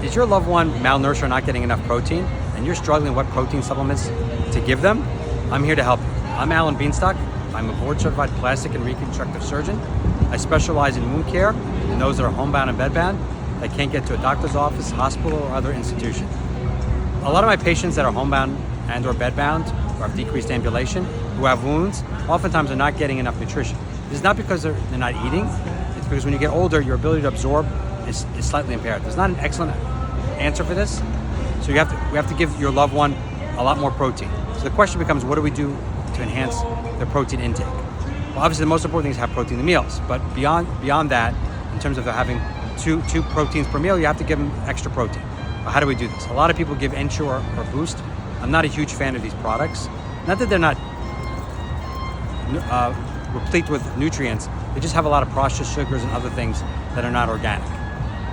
Is your loved one malnourished or not getting enough protein, and you're struggling with what protein supplements to give them? I'm here to help you. I'm Bienstock. I'm a board-certified plastic and reconstructive surgeon. I specialize in wound care and those that are homebound and bedbound that can't get to a doctor's office, hospital, or other institution. A lot of my patients that are homebound and or bedbound or have decreased ambulation, who have wounds, oftentimes are not getting enough nutrition. This is not because they're not eating. It's because when you get older, your ability to absorb is slightly impaired. There's not an excellent answer for this. So we have to give your loved one a lot more protein. So the question becomes, what do we do to enhance their protein intake? Well, obviously the most important thing is have protein in the meals, but beyond that, in terms of having two proteins per meal, you have to give them extra protein. Well, how do we do this? A lot of people give Ensure or Boost. I'm not a huge fan of these products. Not that they're not replete with nutrients, they just have a lot of processed sugars and other things that are not organic.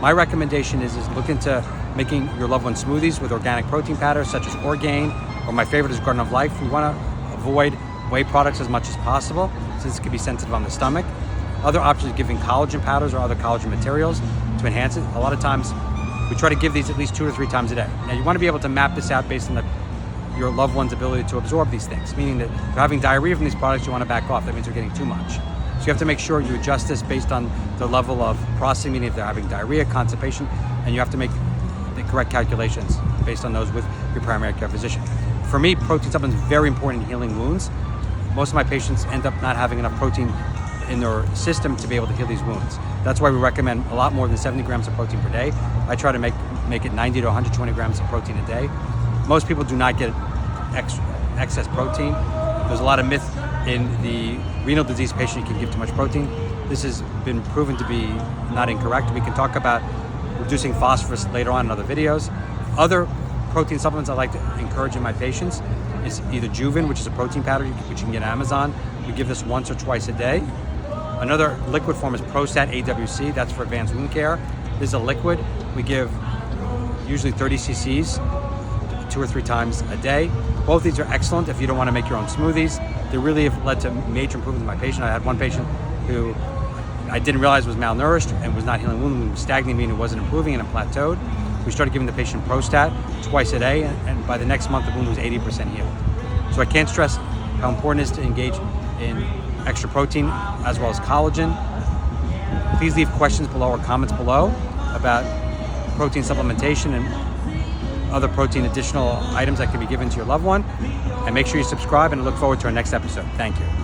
My recommendation is look into making your loved one smoothies with organic protein powders such as Orgain, or my favorite is Garden of Life. We want to avoid whey products as much as possible since it can be sensitive on the stomach. Other options are giving collagen powders or other collagen materials to enhance it. A lot of times we try to give these at least 2 or 3 times a day. Now you want to be able to map this out based on your loved one's ability to absorb these things, meaning that if you're having diarrhea from these products, you want to back off. That means you're getting too much. So you have to make sure you adjust this based on the level of processing, meaning if they're having diarrhea, constipation, and you have to make the correct calculations based on those with your primary care physician. For me, protein supplements are very important in healing wounds. Most of my patients end up not having enough protein in their system to be able to heal these wounds. That's why we recommend a lot more than 70 grams of protein per day. I try to make it 90 to 120 grams of protein a day. Most people do not get excess protein. There's a lot of myth in the renal disease patient you can give too much protein. This has been proven to be not incorrect. We can talk about reducing phosphorus later on in other videos. Other protein supplements I like to encourage in my patients is either Juven, which is a protein powder which you can get on Amazon. We give this once or twice a day. Another liquid form is Prostat AWC. That's for advanced wound care. This is a liquid. We give usually 30 cc's 2 or 3 times a day. Both these are excellent if you don't want to make your own smoothies. They really have led to major improvements in my patient. I had one patient who I didn't realize was malnourished and was not healing wound, was stagnating, meaning it wasn't improving and it plateaued. We started giving the patient Prostat twice a day, and by the next month the wound was 80% healed. So I can't stress how important it is to engage in extra protein as well as collagen. Please leave questions below or comments below about protein supplementation and other protein additional items that can be given to your loved one. And make sure you subscribe, and I look forward to our next episode. Thank you.